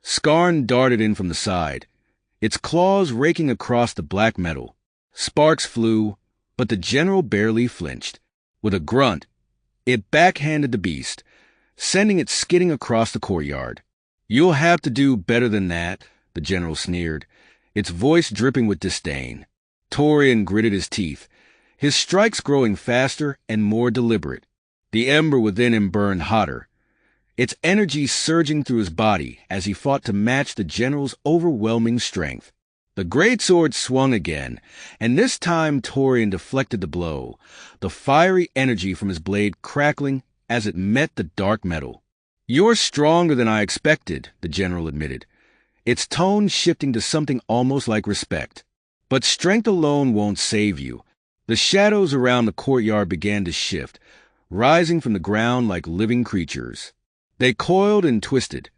Skarn darted in from the side, its claws raking across the black metal. Sparks flew, but the general barely flinched. With a grunt, it backhanded the beast, sending it skidding across the courtyard. "You'll have to do better than that," the general sneered, its voice dripping with disdain. Torian gritted his teeth, his strikes growing faster and more deliberate. The ember within him burned hotter, its energy surging through his body as he fought to match the general's overwhelming strength. The greatsword swung again, and this time Torian deflected the blow, the fiery energy from his blade crackling as it met the dark metal. "You're stronger than I expected," the general admitted, its tone shifting to something almost like respect. "But strength alone won't save you." The shadows around the courtyard began to shift, rising from the ground like living creatures. They coiled and twisted,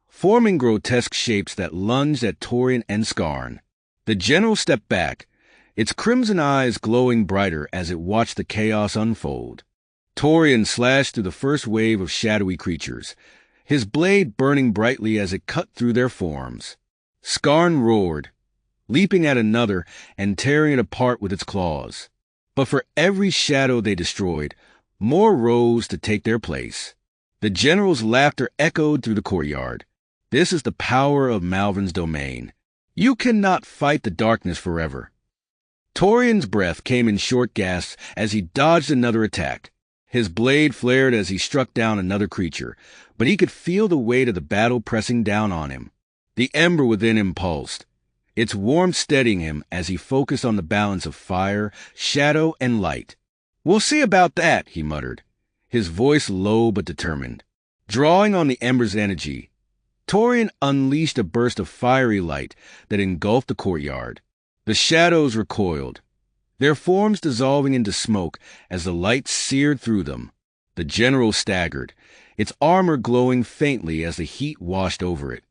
forming grotesque shapes that lunged at Torian and Skarn. The general stepped back, its crimson eyes glowing brighter as it watched the chaos unfold. Torian slashed through the first wave of shadowy creatures, his blade burning brightly as it cut through their forms. Skarn roared, leaping at another and tearing it apart with its claws. But for every shadow they destroyed, more rose to take their place. The general's laughter echoed through the courtyard. "This is the power of Malvorn's domain. You cannot fight the darkness forever." Torian's breath came in short gasps as he dodged another attack. His blade flared as he struck down another creature, but he could feel the weight of the battle pressing down on him. The ember within him pulsed, its warmth steadying him as he focused on the balance of fire, shadow, and light. "We'll see about that," he muttered, his voice low but determined. Drawing on the ember's energy, Torian unleashed a burst of fiery light that engulfed the courtyard. The shadows recoiled, their forms dissolving into smoke as the light seared through them. The general staggered, its armor glowing faintly as the heat washed over it.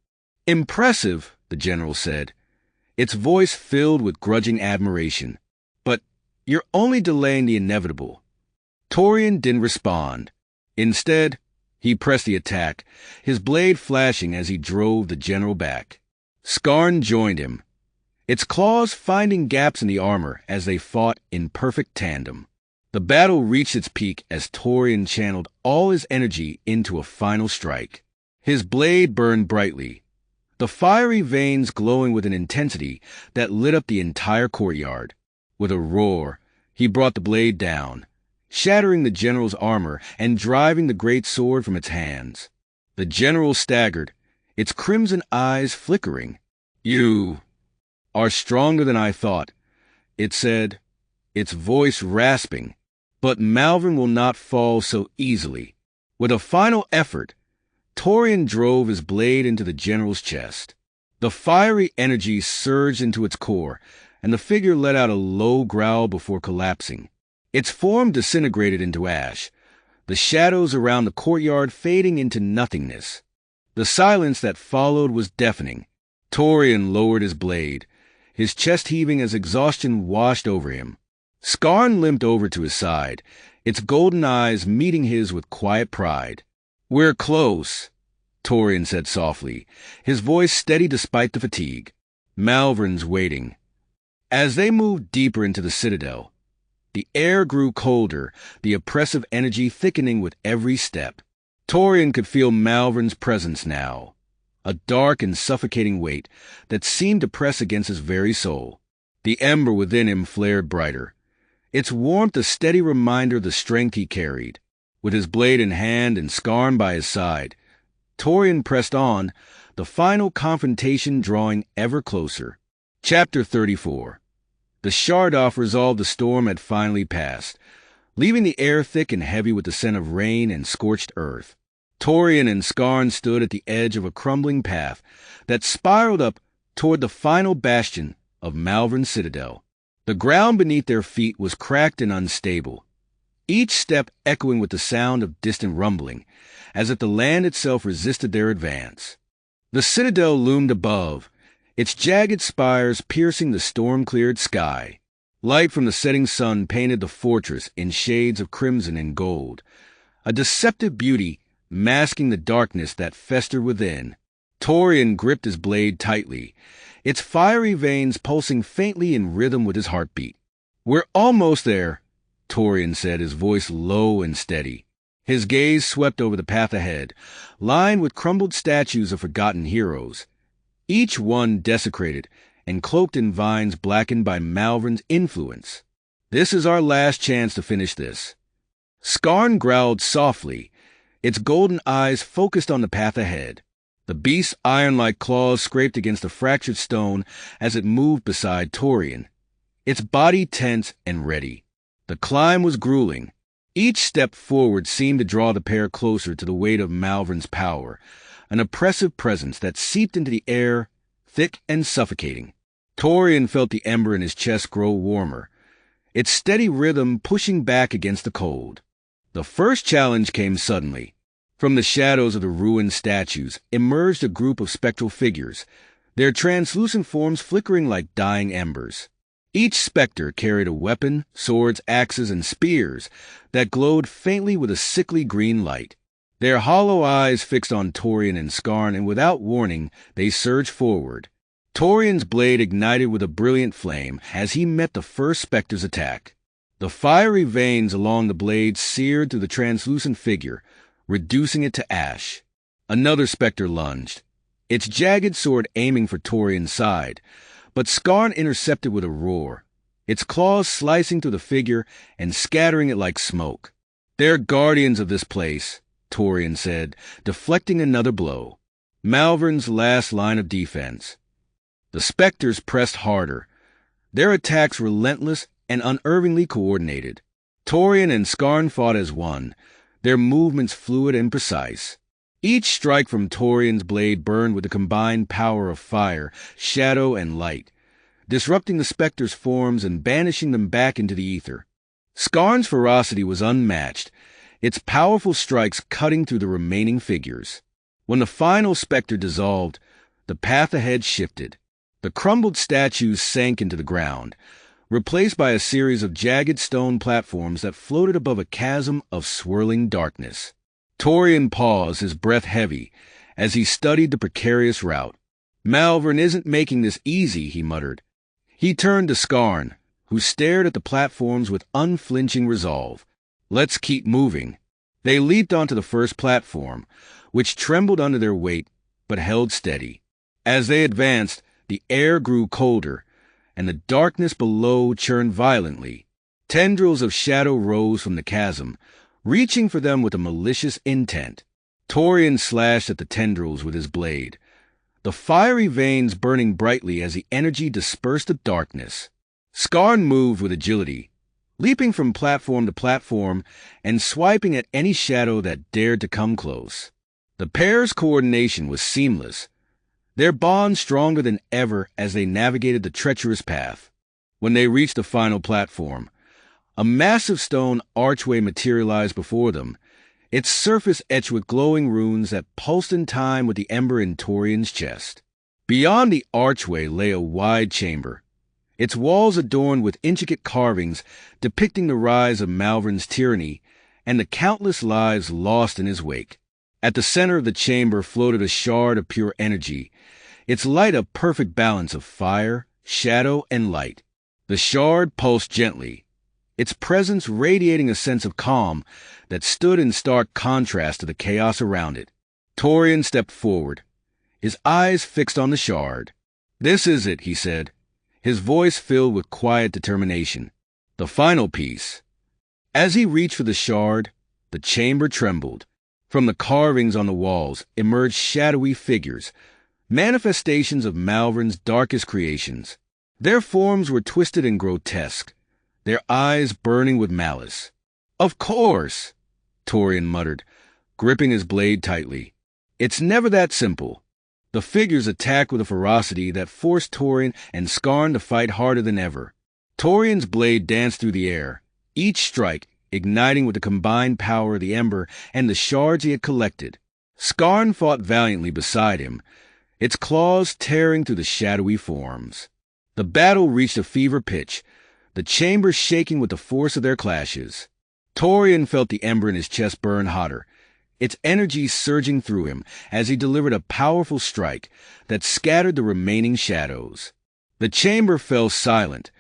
"Impressive," the general said, its voice filled with grudging admiration. "But you're only delaying the inevitable." Torian didn't respond. Instead, he pressed the attack, his blade flashing as he drove the general back. Skarn joined him, its claws finding gaps in the armor as they fought in perfect tandem. The battle reached its peak as Torian channeled all his energy into a final strike. His blade burned brightly, the fiery veins glowing with an intensity that lit up the entire courtyard. With a roar, he brought the blade down, shattering the general's armor and driving the great sword from its hands. The general staggered, its crimson eyes flickering. "You are stronger than I thought," it said, its voice rasping. "But Malvorn will not fall so easily." With a final effort, Torian drove his blade into the general's chest. The fiery energy surged into its core, and the figure let out a low growl before collapsing. Its form disintegrated into ash, the shadows around the courtyard fading into nothingness. The silence that followed was deafening. Torian lowered his blade, his chest heaving as exhaustion washed over him. Skarn limped over to his side, its golden eyes meeting his with quiet pride. "We're close," Torian said softly, his voice steady despite the fatigue. "Malvorn's waiting." As they moved deeper into the citadel, the air grew colder, the oppressive energy thickening with every step. Torian could feel Malvorn's presence now, a dark and suffocating weight that seemed to press against his very soul. The ember within him flared brighter, its warmth a steady reminder of the strength he carried. With his blade in hand and Skarn by his side, Torian pressed on, the final confrontation drawing ever closer. Chapter 34. The Shardoff resolved the storm had finally passed, leaving the air thick and heavy with the scent of rain and scorched earth. Torian and Skarn stood at the edge of a crumbling path that spiraled up toward the final bastion of Malvorn's citadel. The ground beneath their feet was cracked and unstable, each step echoing with the sound of distant rumbling, as if the land itself resisted their advance. The citadel loomed above, its jagged spires piercing the storm-cleared sky. Light from the setting sun painted the fortress in shades of crimson and gold, a deceptive beauty masking the darkness that festered within. Torian gripped his blade tightly, its fiery veins pulsing faintly in rhythm with his heartbeat. "We're almost there," Torian said, his voice low and steady. His gaze swept over the path ahead, lined with crumbled statues of forgotten heroes, each one desecrated and cloaked in vines blackened by Malvorn's influence. "This is our last chance to finish this." Skarn growled softly, its golden eyes focused on the path ahead. The beast's iron-like claws scraped against the fractured stone as it moved beside Torian, its body tense and ready. The climb was grueling. Each step forward seemed to draw the pair closer to the weight of Malvorn's power, an oppressive presence that seeped into the air, thick and suffocating. Torian felt the ember in his chest grow warmer, its steady rhythm pushing back against the cold. The first challenge came suddenly. From the shadows of the ruined statues emerged a group of spectral figures, their translucent forms flickering like dying embers. Each specter carried a weapon, swords, axes, and spears that glowed faintly with a sickly green light. Their hollow eyes fixed on Torian and Skarn, and without warning, they surged forward. Torian's blade ignited with a brilliant flame as he met the first specter's attack. The fiery veins along the blade seared through the translucent figure, reducing it to ash. Another specter lunged, its jagged sword aiming for Torian's side, but Skarn intercepted with a roar, its claws slicing through the figure and scattering it like smoke. "They're guardians of this place," Torian said, deflecting another blow. Malvorn's last line of defense. The specters pressed harder, their attacks relentless and unerringly coordinated. Torian and Skarn fought as one, their movements fluid and precise. Each strike from Torian's blade burned with the combined power of fire, shadow, and light, disrupting the specters' forms and banishing them back into the ether. Skarn's ferocity was unmatched, its powerful strikes cutting through the remaining figures. When the final specter dissolved, the path ahead shifted. The crumbled statues sank into the ground, replaced by a series of jagged stone platforms that floated above a chasm of swirling darkness. Torian paused, his breath heavy, as he studied the precarious route. "Malvorn isn't making this easy," he muttered. He turned to Skarn, who stared at the platforms with unflinching resolve. "Let's keep moving." They leaped onto the first platform, which trembled under their weight, but held steady. As they advanced, the air grew colder, and the darkness below churned violently. Tendrils of shadow rose from the chasm, reaching for them with a malicious intent. Torian slashed at the tendrils with his blade, the fiery veins burning brightly as the energy dispersed the darkness. Skarn moved with agility, leaping from platform to platform and swiping at any shadow that dared to come close. The pair's coordination was seamless, their bond stronger than ever as they navigated the treacherous path. When they reached the final platform, a massive stone archway materialized before them, its surface etched with glowing runes that pulsed in time with the ember in Torian's chest. Beyond the archway lay a wide chamber, its walls adorned with intricate carvings depicting the rise of Malvorn's tyranny and the countless lives lost in his wake. At the center of the chamber floated a shard of pure energy, its light a perfect balance of fire, shadow, and light. The shard pulsed gently, its presence radiating a sense of calm that stood in stark contrast to the chaos around it. Torian stepped forward, his eyes fixed on the shard. "This is it," he said, his voice filled with quiet determination. "The final piece." As he reached for the shard, the chamber trembled. From the carvings on the walls emerged shadowy figures, manifestations of Malvorn's darkest creations. Their forms were twisted and grotesque, their eyes burning with malice. "Of course," Torian muttered, gripping his blade tightly. "It's never that simple." The figures attacked with a ferocity that forced Torian and Skarn to fight harder than ever. Torian's blade danced through the air, each strike igniting with the combined power of the ember and the shards he had collected. Skarn fought valiantly beside him, its claws tearing through the shadowy forms. The battle reached a fever pitch, the chamber shaking with the force of their clashes. Torian felt the ember in his chest burn hotter, its energy surging through him as he delivered a powerful strike that scattered the remaining shadows. The chamber fell silent,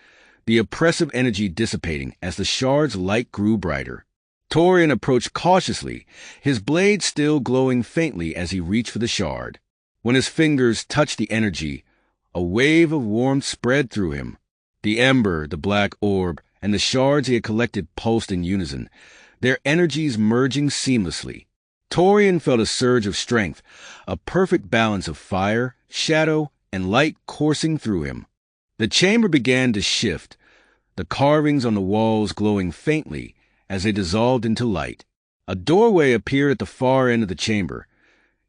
the oppressive energy dissipating as the shard's light grew brighter. Torian approached cautiously, his blade still glowing faintly as he reached for the shard. When his fingers touched the energy, a wave of warmth spread through him. The ember, the black orb, and the shards he had collected pulsed in unison, their energies merging seamlessly. Torian felt a surge of strength, a perfect balance of fire, shadow, and light coursing through him. The chamber began to shift, the carvings on the walls glowing faintly as they dissolved into light. A doorway appeared at the far end of the chamber,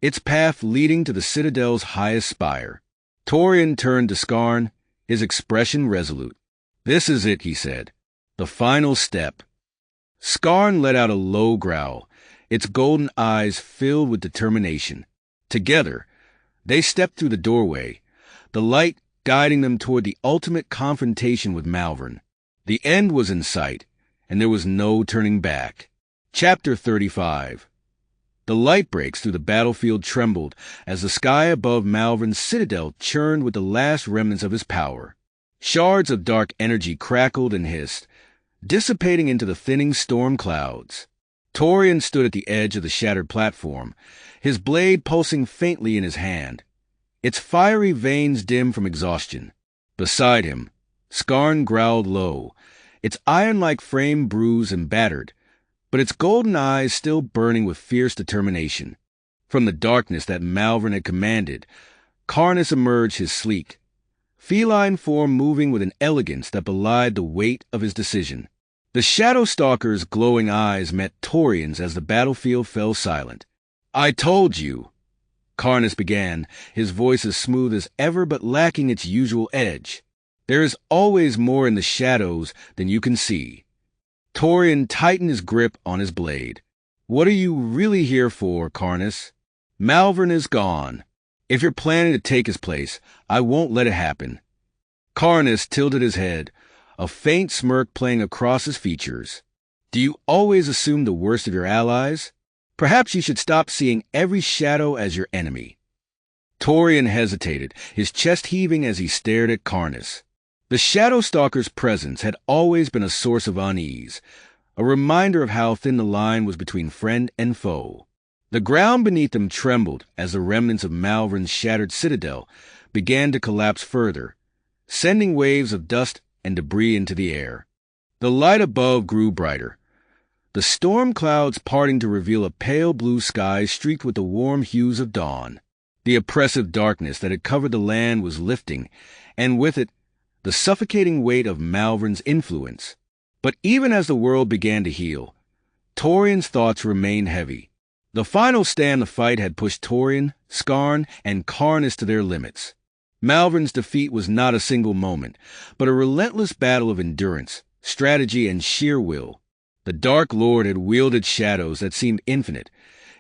its path leading to the citadel's highest spire. Torian turned to Skarn, his expression resolute. "This is it," he said. "The final step." Skarn let out a low growl, its golden eyes filled with determination. Together, they stepped through the doorway, the light guiding them toward the ultimate confrontation with Malvorn. The end was in sight, and there was no turning back. Chapter 35. The light breaks through the battlefield trembled as the sky above Malvorn's citadel churned with the last remnants of his power. Shards of dark energy crackled and hissed, dissipating into the thinning storm clouds. Torian stood at the edge of the shattered platform, his blade pulsing faintly in his hand, its fiery veins dim from exhaustion. Beside him, Skarn growled low, its iron-like frame bruised and battered, but its golden eyes still burning with fierce determination. From the darkness that Malvorn had commanded, Karnis emerged, his sleek, feline form moving with an elegance that belied the weight of his decision. The Shadow Stalker's glowing eyes met Torian's as the battlefield fell silent. "I told you," Karnis began, his voice as smooth as ever but lacking its usual edge. "There is always more in the shadows than you can see." Torian tightened his grip on his blade. "What are you really here for, Karnis? Malvorn is gone. If you're planning to take his place, I won't let it happen." Karnis tilted his head, a faint smirk playing across his features. "Do you always assume the worst of your allies? Perhaps you should stop seeing every shadow as your enemy." Torian hesitated, his chest heaving as he stared at Karnis. The Shadow Stalker's presence had always been a source of unease, a reminder of how thin the line was between friend and foe. The ground beneath them trembled as the remnants of Malvorn's shattered citadel began to collapse further, sending waves of dust and debris into the air. The light above grew brighter, the storm clouds parting to reveal a pale blue sky streaked with the warm hues of dawn. The oppressive darkness that had covered the land was lifting, and with it, the suffocating weight of Malvorn's influence. But even as the world began to heal, Torian's thoughts remained heavy. The final stand the fight had pushed Torian, Skarn, and Karnis to their limits. Malvorn's defeat was not a single moment, but a relentless battle of endurance, strategy, and sheer will. The Dark Lord had wielded shadows that seemed infinite,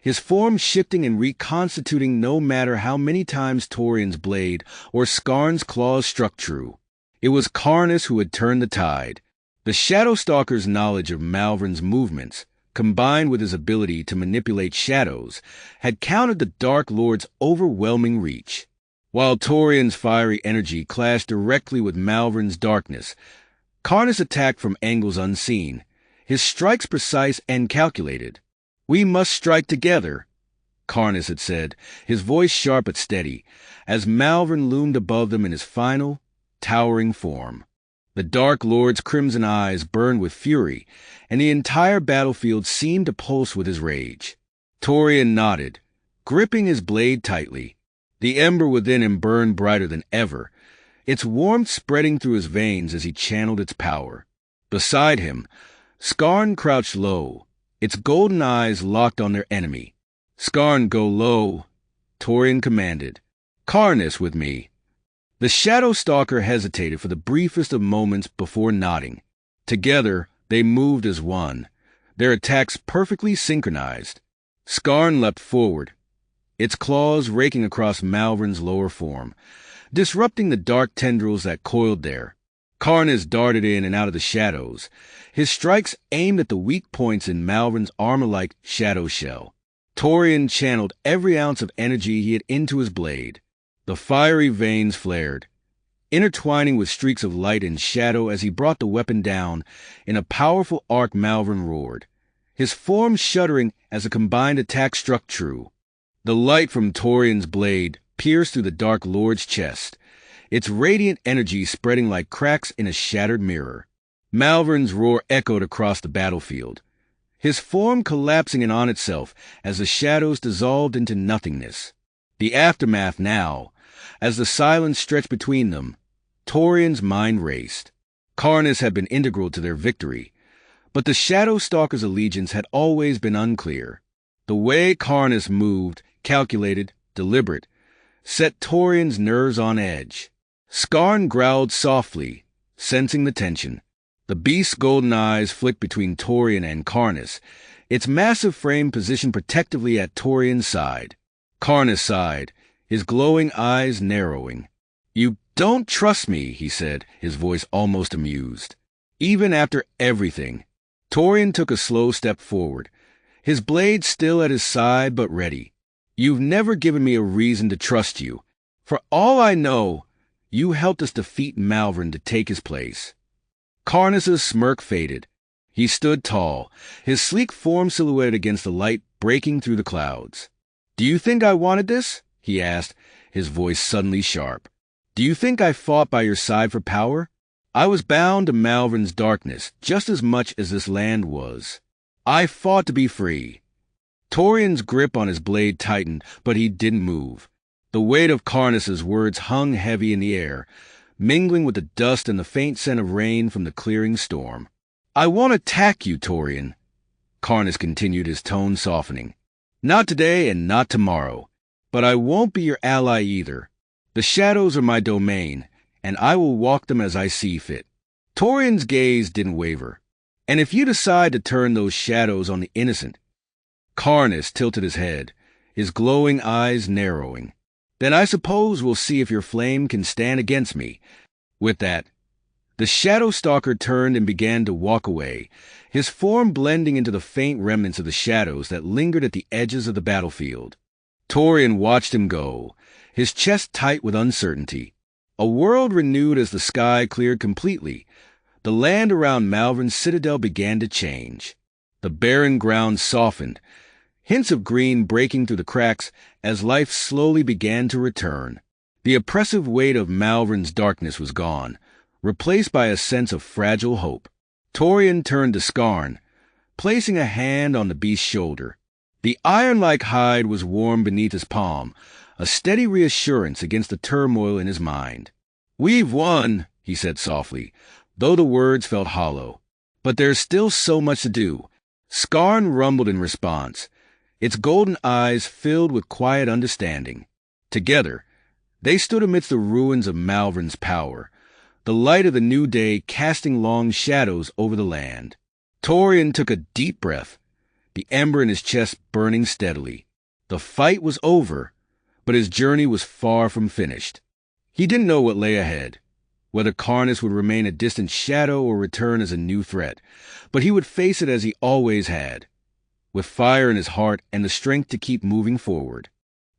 his form shifting and reconstituting no matter how many times Torian's blade or Skarn's claws struck true. It was Karnis who had turned the tide. The Shadow Stalker's knowledge of Malvorn's movements, combined with his ability to manipulate shadows, had countered the Dark Lord's overwhelming reach. While Torian's fiery energy clashed directly with Malvorn's darkness, Karnis attacked from angles unseen, his strikes precise and calculated. "We must strike together," Karnis had said, his voice sharp but steady, as Malvorn loomed above them in his final, towering form. The Dark Lord's crimson eyes burned with fury, and the entire battlefield seemed to pulse with his rage. Torian nodded, gripping his blade tightly. The ember within him burned brighter than ever, its warmth spreading through his veins as he channeled its power. Beside him, Skarn crouched low, its golden eyes locked on their enemy. "Skarn, go low," Torian commanded. "Karnis with me." The Shadow Stalker hesitated for the briefest of moments before nodding. Together, they moved as one, their attacks perfectly synchronized. Skarn leapt forward, its claws raking across Malvorn's lower form, disrupting the dark tendrils that coiled there. Karnis darted in and out of the shadows, his strikes aimed at the weak points in Malvorn's armor-like shadow shell. Torian channeled every ounce of energy he had into his blade. The fiery veins flared, intertwining with streaks of light and shadow as he brought the weapon down in a powerful arc. Malvorn roared, his form shuddering as a combined attack struck true. The light from Torian's blade pierced through the Dark Lord's chest, its radiant energy spreading like cracks in a shattered mirror. Malvorn's roar echoed across the battlefield, his form collapsing in on itself as the shadows dissolved into nothingness. The aftermath now, as the silence stretched between them, Torian's mind raced. Karnis had been integral to their victory, but the Shadow Stalker's allegiance had always been unclear. The way Karnis moved, calculated, deliberate, set Torian's nerves on edge. Skarn growled softly, sensing the tension. The beast's golden eyes flicked between Torian and Karnis, its massive frame positioned protectively at Torian's side. Karnis sighed, his glowing eyes narrowing. "You don't trust me," he said, his voice almost amused. "Even after everything." Torian took a slow step forward, his blade still at his side but ready. "You've never given me a reason to trust you. For all I know, you helped us defeat Malvorn to take his place." Karnis's smirk faded. He stood tall, his sleek form silhouetted against the light breaking through the clouds. "Do you think I wanted this?" he asked, his voice suddenly sharp. "Do you think I fought by your side for power? I was bound to Malvorn's darkness just as much as this land was. I fought to be free." Torian's grip on his blade tightened, but he didn't move. The weight of Karnis's words hung heavy in the air, mingling with the dust and the faint scent of rain from the clearing storm. "I won't attack you, Torian," Karnis continued, his tone softening. "Not today and not tomorrow. But I won't be your ally either. The shadows are my domain, and I will walk them as I see fit." Torian's gaze didn't waver. "And if you decide to turn those shadows on the innocent," Karnis tilted his head, his glowing eyes narrowing, "then I suppose we'll see if your flame can stand against me." With that, the Shadow Stalker turned and began to walk away, his form blending into the faint remnants of the shadows that lingered at the edges of the battlefield. Torian watched him go, his chest tight with uncertainty. A world renewed as the sky cleared completely. The land around Malvorn's citadel began to change. The barren ground softened, hints of green breaking through the cracks as life slowly began to return. The oppressive weight of Malvorn's darkness was gone, replaced by a sense of fragile hope. Torian turned to Skarn, placing a hand on the beast's shoulder. The iron-like hide was warm beneath his palm, a steady reassurance against the turmoil in his mind. "We've won," he said softly, though the words felt hollow. "But there's still so much to do." Skarn rumbled in response, its golden eyes filled with quiet understanding. Together, they stood amidst the ruins of Malvorn's power, the light of the new day casting long shadows over the land. Torian took a deep breath, the ember in his chest burning steadily. The fight was over, but his journey was far from finished. He didn't know what lay ahead, whether Karnis would remain a distant shadow or return as a new threat, but he would face it as he always had, with fire in his heart and the strength to keep moving forward.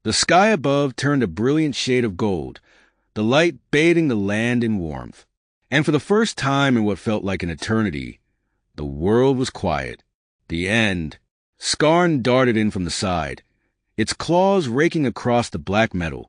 The sky above turned a brilliant shade of gold, the light bathing the land in warmth. And for the first time in what felt like an eternity, the world was quiet. The end. Skarn darted in from the side, its claws raking across the black metal.